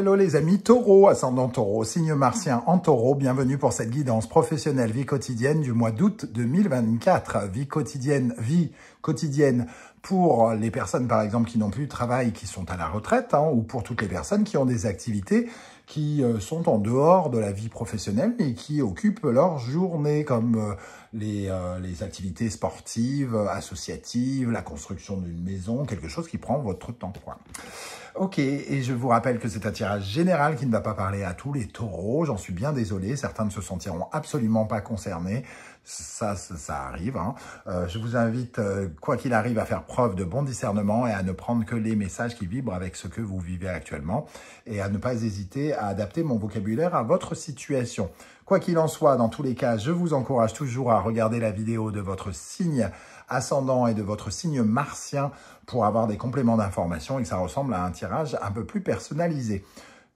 hello les amis taureaux, ascendant taureau, signe martien en taureau, bienvenue pour cette guidance professionnelle vie quotidienne du mois d'août 2024. Vie quotidienne pour les personnes par exemple qui n'ont plus de travail, qui sont à la retraite, ou pour toutes les personnes qui ont des activités qui sont en dehors de la vie professionnelle et qui occupent leur journée, comme les activités sportives, associatives, la construction d'une maison, quelque chose qui prend votre temps, quoi. Ok, et je vous rappelle que c'est un tirage général qui ne va pas parler à tous les taureaux. J'en suis bien désolé, certains ne se sentiront absolument pas concernés. Ça arrive. Je vous invite, quoi qu'il arrive, à faire preuve de bon discernement et à ne prendre que les messages qui vibrent avec ce que vous vivez actuellement et à ne pas hésiter à adapter mon vocabulaire à votre situation. Quoi qu'il en soit, dans tous les cas, je vous encourage toujours à regarder la vidéo de votre signe ascendant et de votre signe martien pour avoir des compléments d'information et que ça ressemble à un tirage un peu plus personnalisé.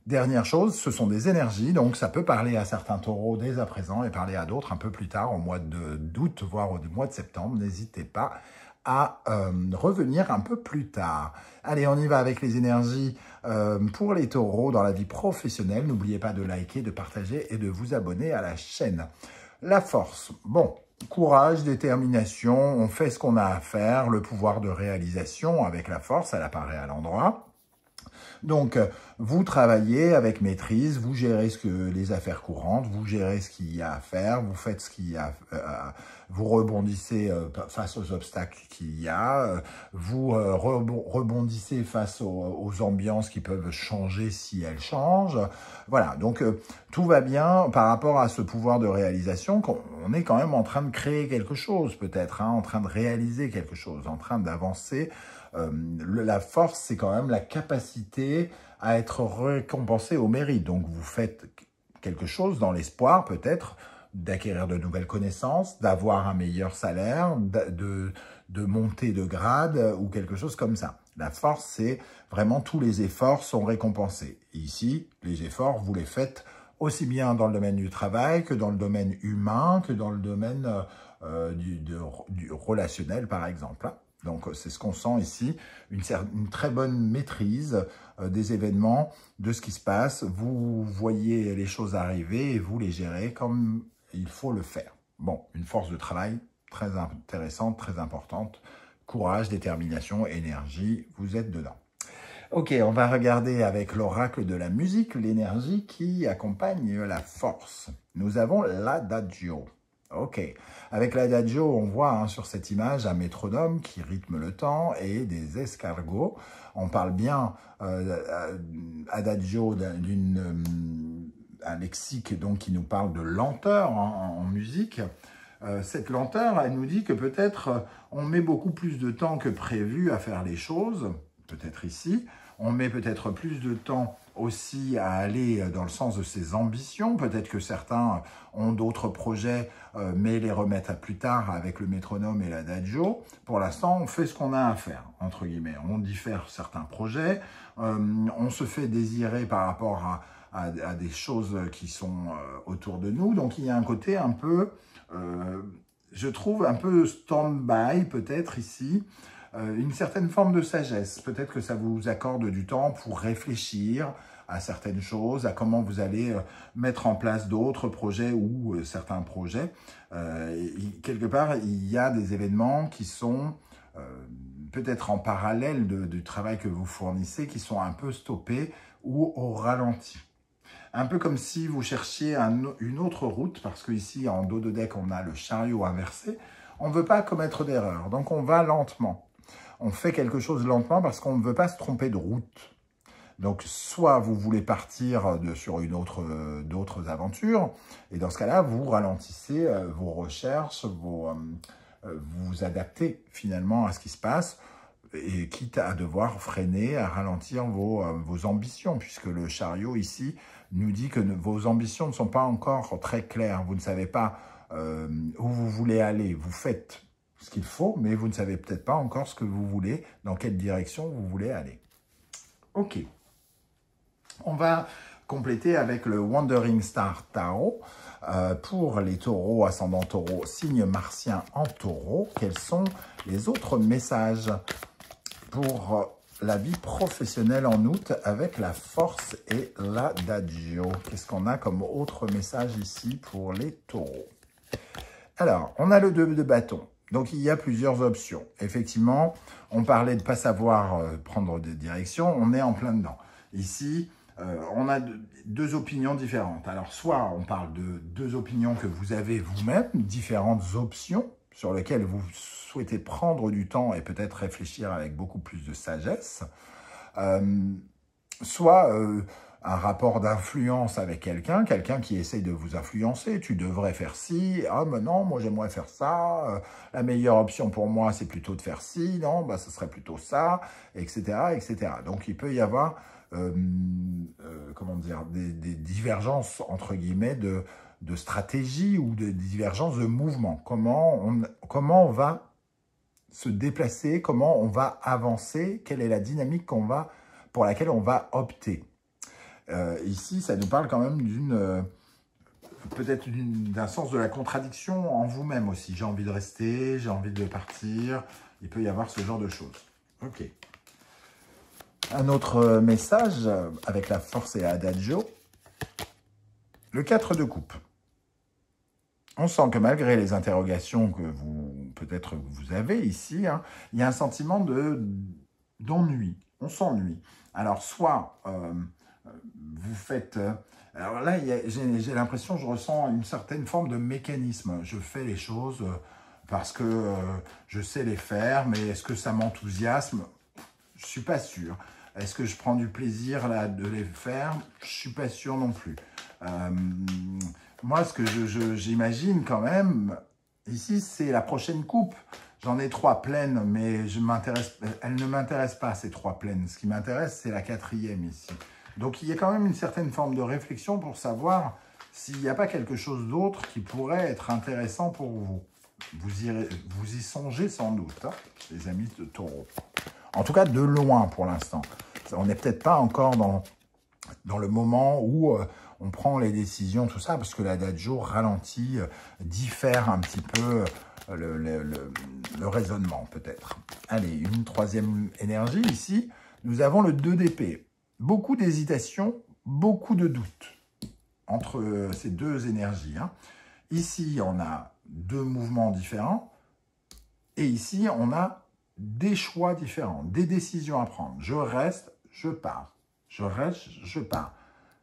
Dernière chose, ce sont des énergies, donc ça peut parler à certains taureaux dès à présent et parler à d'autres un peu plus tard, au mois d'août, voire au mois de septembre. N'hésitez pas à revenir un peu plus tard. Allez, on y va avec les énergies pour les taureaux dans la vie professionnelle. N'oubliez pas de liker, de partager et de vous abonner à la chaîne. La force, bon, courage, détermination, on fait ce qu'on a à faire, le pouvoir de réalisation avec la force, elle apparaît à l'endroit. Donc, vous travaillez avec maîtrise, vous gérez les affaires courantes, vous gérez ce qu'il y a à faire, vous faites ce qu'il y a, vous rebondissez face aux obstacles qu'il y a, vous rebondissez face aux ambiances qui peuvent changer si elles changent. Voilà, donc tout va bien par rapport à ce pouvoir de réalisation. On est quand même en train de créer quelque chose peut-être, en train de réaliser quelque chose, en train d'avancer. La force, c'est quand même la capacité à être récompensé au mérite. Donc, vous faites quelque chose dans l'espoir, peut-être, d'acquérir de nouvelles connaissances, d'avoir un meilleur salaire, de monter de grade ou quelque chose comme ça. La force, c'est vraiment tous les efforts sont récompensés. Et ici, les efforts, vous les faites aussi bien dans le domaine du travail que dans le domaine humain, que dans le domaine du relationnel, par exemple. Donc, c'est ce qu'on sent ici, une très bonne maîtrise des événements, de ce qui se passe. Vous voyez les choses arriver et vous les gérez comme il faut le faire. Bon, une force de travail très intéressante, très importante. Courage, détermination, énergie, vous êtes dedans. Ok, on va regarder avec l'oracle de la musique l'énergie qui accompagne la force. Nous avons l'adagio. Ok, avec l'adagio, on voit sur cette image un métronome qui rythme le temps et des escargots. On parle bien adagio un lexique donc, qui nous parle de lenteur en musique. Cette lenteur, elle nous dit que peut-être on met beaucoup plus de temps que prévu à faire les choses, peut-être ici. On met peut-être plus de temps aussi à aller dans le sens de ses ambitions. Peut-être que certains ont d'autres projets, mais les remettent à plus tard avec le métronome et l'adagio. Pour l'instant, on fait ce qu'on a à faire, entre guillemets. On diffère certains projets, on se fait désirer par rapport à des choses qui sont autour de nous. Donc, il y a un côté un peu, je trouve, un peu stand-by peut-être ici, une certaine forme de sagesse. Peut-être que ça vous accorde du temps pour réfléchir à certaines choses, à comment vous allez mettre en place d'autres projets ou certains projets. Quelque part, il y a des événements qui sont peut-être en parallèle du travail que vous fournissez, qui sont un peu stoppés ou au ralenti. Un peu comme si vous cherchiez une autre route, parce qu'ici, en dos de deck, on a le chariot inversé. On ne veut pas commettre d'erreur, donc on va lentement. On fait quelque chose lentement parce qu'on ne veut pas se tromper de route. Donc, soit vous voulez partir sur d'autres aventures, et dans ce cas-là, vous ralentissez vos recherches, vous adaptez finalement à ce qui se passe, et quitte à devoir freiner, à ralentir vos ambitions, puisque le chariot ici nous dit que vos ambitions ne sont pas encore très claires. Vous ne savez pas où vous voulez aller. Vous faites ce qu'il faut, mais vous ne savez peut-être pas encore ce que vous voulez, dans quelle direction vous voulez aller. Ok. On va compléter avec le Wandering Star Tarot. Pour les taureaux, ascendant taureau, signe martien en taureau, quels sont les autres messages pour la vie professionnelle en août avec la force et l'adagio. Qu'est-ce qu'on a comme autre message ici pour les taureaux? Alors, on a le 2 de bâton. Donc, il y a plusieurs options. Effectivement, on parlait de ne pas savoir prendre des directions. On est en plein dedans. Ici, on a deux opinions différentes. Alors, soit on parle de deux opinions que vous avez vous-même, différentes options sur lesquelles vous souhaitez prendre du temps et peut-être réfléchir avec beaucoup plus de sagesse. Soit un rapport d'influence avec quelqu'un qui essaye de vous influencer. Tu devrais faire ci. Ah, mais non, moi j'aimerais faire ça. La meilleure option pour moi, c'est plutôt de faire ci. Non, bah, ce serait plutôt ça, etc., etc. Donc, il peut y avoir comment dire, des divergences, entre guillemets, de stratégie ou de divergences de mouvement. Comment on va se déplacer, comment on va avancer, quelle est la dynamique pour laquelle on va opter. Ici, ça nous parle quand même peut-être d'un sens de la contradiction en vous-même aussi. J'ai envie de rester, j'ai envie de partir. Il peut y avoir ce genre de choses. Ok. Un autre message avec la force et l'adagio. Le 4 de coupe. On sent que malgré les interrogations que peut-être vous avez ici, hein, il y a un sentiment d'ennui. On s'ennuie. Alors, soit vous faites... alors là, j'ai l'impression, je ressens une certaine forme de mécanisme. Je fais les choses parce que je sais les faire, mais est-ce que ça m'enthousiasme? Je ne suis pas sûr. Est-ce que je prends du plaisir là, de les faire? Je ne suis pas sûr non plus. Moi, ce que j'imagine quand même, ici, c'est la prochaine coupe. J'en ai 3 pleines, mais elles ne m'intéressent pas, ces 3 pleines. Ce qui m'intéresse, c'est la 4e ici. Donc, il y a quand même une certaine forme de réflexion pour savoir s'il n'y a pas quelque chose d'autre qui pourrait être intéressant pour vous. Vous y songez sans doute, hein, les amis de Taureau. En tout cas, de loin pour l'instant. On n'est peut-être pas encore dans le moment où on prend les décisions, tout ça, parce que l'adagio ralentit, diffère un petit peu le raisonnement, peut-être. Allez, une 3e énergie ici. Nous avons le 2 d'épée. Beaucoup d'hésitation, beaucoup de doutes entre ces deux énergies. Hein. Ici, on a 2 mouvements différents. Et ici, on a des choix différents, des décisions à prendre. Je reste, je pars. Je reste, je pars.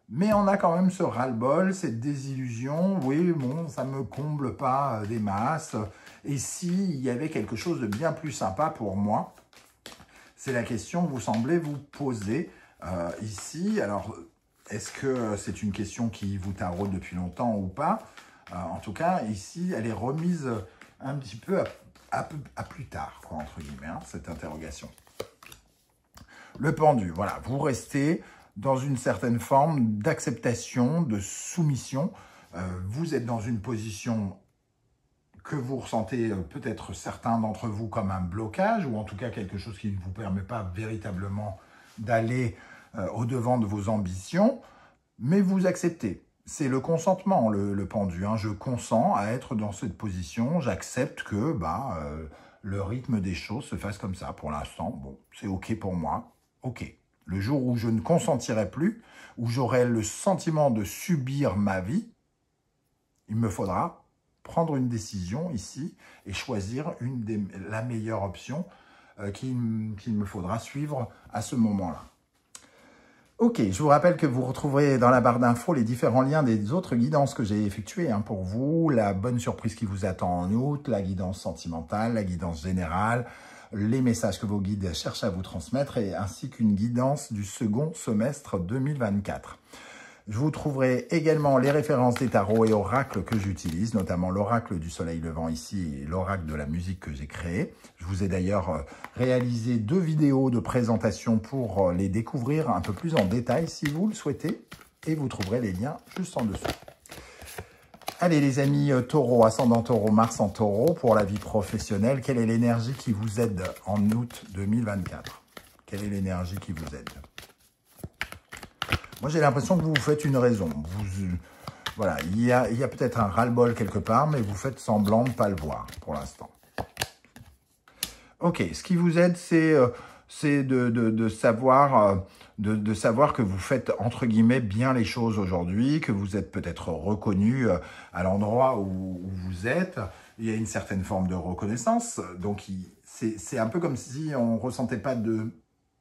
Mais on a quand même ce ras-le-bol, cette désillusion. Oui, bon, ça ne me comble pas des masses. Et s'il y avait quelque chose de bien plus sympa pour moi? C'est la question que vous semblez vous poser ici. Alors, est-ce que c'est une question qui vous taraude depuis longtemps ou pas? En tout cas, ici, elle est remise un petit peu à plus tard, quoi, entre guillemets, hein, cette interrogation. Le pendu, voilà, vous restez dans une certaine forme d'acceptation, de soumission. Vous êtes dans une position que vous ressentez, peut-être certains d'entre vous, comme un blocage, ou en tout cas quelque chose qui ne vous permet pas véritablement d'aller au-devant de vos ambitions, mais vous acceptez. C'est le consentement, le pendu. Hein. Je consens à être dans cette position, j'accepte que le rythme des choses se fasse comme ça. Pour l'instant, bon, c'est OK pour moi, OK. Le jour où je ne consentirai plus, où j'aurai le sentiment de subir ma vie, il me faudra prendre une décision ici et choisir la meilleure option qu'il me faudra suivre à ce moment-là. Ok, je vous rappelle que vous retrouverez dans la barre d'infos les différents liens des autres guidances que j'ai effectuées hein, pour vous, la bonne surprise qui vous attend en août, la guidance sentimentale, la guidance générale, les messages que vos guides cherchent à vous transmettre, ainsi qu'une guidance du second semestre 2024. Je vous trouverai également les références des tarots et oracles que j'utilise, notamment l'oracle du soleil levant ici et l'oracle de la musique que j'ai créé. Je vous ai d'ailleurs réalisé 2 vidéos de présentation pour les découvrir un peu plus en détail si vous le souhaitez. Et vous trouverez les liens juste en dessous. Allez les amis taureaux, ascendant taureau, Mars en taureau, pour la vie professionnelle, quelle est l'énergie qui vous aide en août 2024? Quelle est l'énergie qui vous aide? Moi, j'ai l'impression que vous vous faites une raison. Voilà, il y a peut-être un ras-le-bol quelque part, mais vous faites semblant de ne pas le voir pour l'instant. Ok, ce qui vous aide, c'est c'est de savoir, de savoir que vous faites, entre guillemets, bien les choses aujourd'hui, que vous êtes peut-être reconnu à l'endroit où vous êtes. Il y a une certaine forme de reconnaissance. Donc, c'est un peu comme si on ne ressentait pas de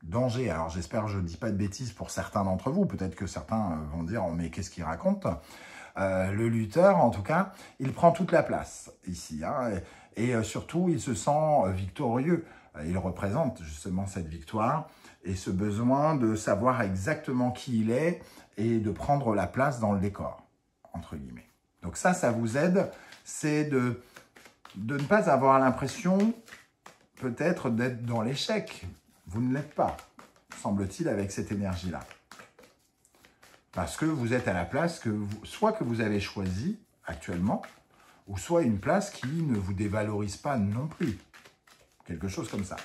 danger. Alors, j'espère que je ne dis pas de bêtises pour certains d'entre vous. Peut-être que certains vont dire « mais qu'est-ce qu'il raconte ?» Le lutteur, en tout cas, il prend toute la place ici. Hein, et surtout, il se sent victorieux. Il représente justement cette victoire et ce besoin de savoir exactement qui il est et de prendre la place dans le décor, entre guillemets. Donc ça vous aide, c'est de ne pas avoir l'impression peut-être d'être dans l'échec. Vous ne l'êtes pas, semble-t-il, avec cette énergie-là. Parce que vous êtes à la place soit que vous avez choisi actuellement, ou soit une place qui ne vous dévalorise pas non plus. Quelque chose comme ça.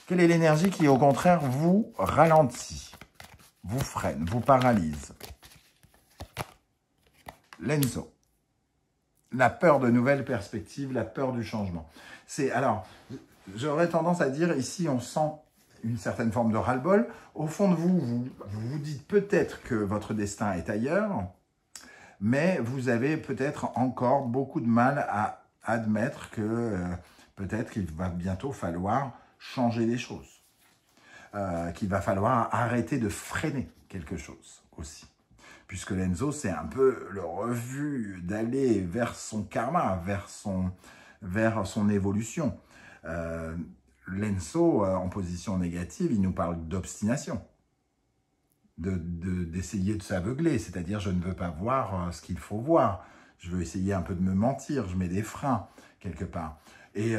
Quelle est l'énergie qui, au contraire, vous ralentit, vous freine, vous paralyse? L'Enzo. La peur de nouvelles perspectives, la peur du changement. Alors, j'aurais tendance à dire, ici, on sent une certaine forme de ras-le-bol. Au fond de vous vous dites peut-être que votre destin est ailleurs, mais vous avez peut-être encore beaucoup de mal à admettre que peut-être qu'il va bientôt falloir changer les choses, qu'il va falloir arrêter de freiner quelque chose aussi. Puisque l'Enzo, c'est un peu le refus d'aller vers son karma, vers son évolution. L'Enzo, en position négative, il nous parle d'obstination, d'essayer de s'aveugler, c'est-à-dire je ne veux pas voir ce qu'il faut voir, je veux essayer un peu de me mentir, je mets des freins quelque part. Et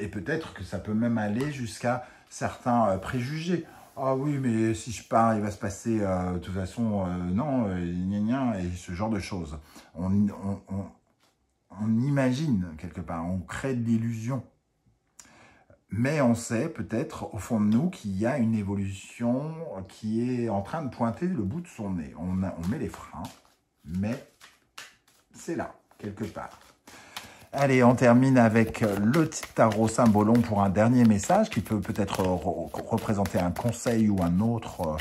peut-être que ça peut même aller jusqu'à certains préjugés. Ah oui, mais si je pars, il va se passer, de toute façon, non, gna gna, et ce genre de choses. On imagine quelque part, on crée de l'illusion. Mais on sait peut-être au fond de nous qu'il y a une évolution qui est en train de pointer le bout de son nez. On met les freins, mais c'est là, quelque part. Allez, on termine avec le tarot Symbolon pour un dernier message qui peut peut-être représenter un conseil ou un autre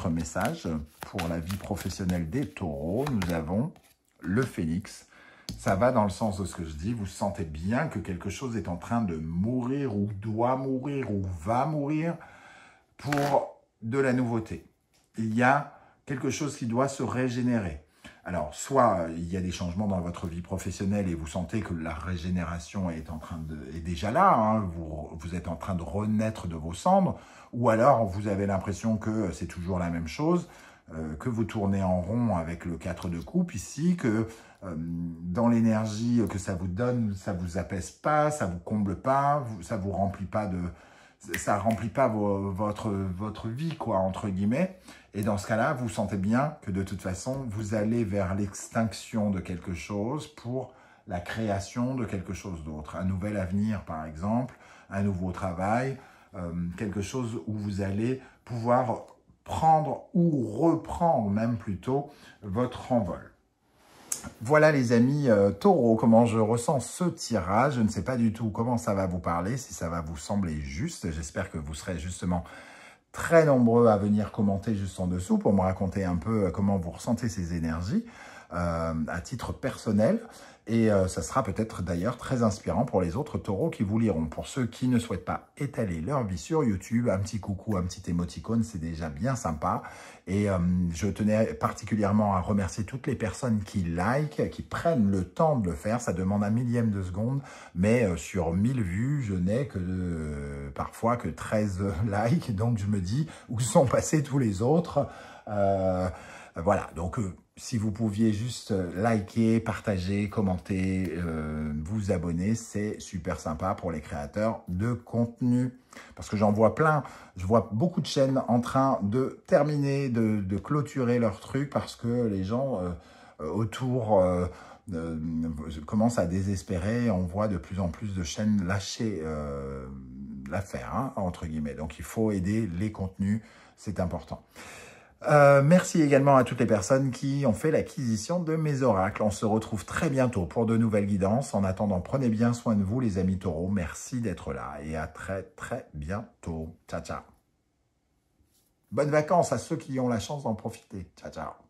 message. Pour la vie professionnelle des taureaux, nous avons le Phénix. Ça va dans le sens de ce que je dis. Vous sentez bien que quelque chose est en train de mourir ou doit mourir ou va mourir pour de la nouveauté. Il y a quelque chose qui doit se régénérer. Alors, soit il y a des changements dans votre vie professionnelle et vous sentez que la régénération est déjà là, hein, vous êtes en train de renaître de vos cendres, ou alors vous avez l'impression que c'est toujours la même chose, que vous tournez en rond avec le 4 de coupe ici, que dans l'énergie que ça vous donne, ça vous apaise pas, ça vous comble pas, ça vous remplit pas ça remplit pas votre vie, quoi, entre guillemets. Et dans ce cas-là, vous sentez bien que de toute façon, vous allez vers l'extinction de quelque chose pour la création de quelque chose d'autre. Un nouvel avenir, par exemple, un nouveau travail, quelque chose où vous allez pouvoir prendre ou reprendre même plutôt votre envol. Voilà les amis taureaux, comment je ressens ce tirage. Je ne sais pas du tout comment ça va vous parler, si ça va vous sembler juste. J'espère que vous serez justement très nombreux à venir commenter juste en dessous pour me raconter un peu comment vous ressentez ces énergies à titre personnel. Et ça sera peut-être d'ailleurs très inspirant pour les autres taureaux qui vous liront. Pour ceux qui ne souhaitent pas étaler leur vie sur YouTube, un petit coucou, un petit émoticône, c'est déjà bien sympa. Et je tenais particulièrement à remercier toutes les personnes qui likent, qui prennent le temps de le faire. Ça demande un millième de seconde, mais sur 1000 vues, je n'ai que parfois que 13 likes. Donc je me dis, où sont passés tous les autres voilà, donc si vous pouviez juste liker, partager, commenter, vous abonner, c'est super sympa pour les créateurs de contenu. Parce que j'en vois plein, je vois beaucoup de chaînes en train de terminer, de clôturer leur truc parce que les gens autour commencent à désespérer. On voit de plus en plus de chaînes lâcher l'affaire, hein, entre guillemets. Donc il faut aider les contenus, c'est important. Merci également à toutes les personnes qui ont fait l'acquisition de mes oracles. On se retrouve très bientôt pour de nouvelles guidances. En attendant, prenez bien soin de vous les amis taureaux. Merci d'être là et à très très bientôt. Ciao, ciao. Bonnes vacances à ceux qui ont la chance d'en profiter. Ciao, ciao.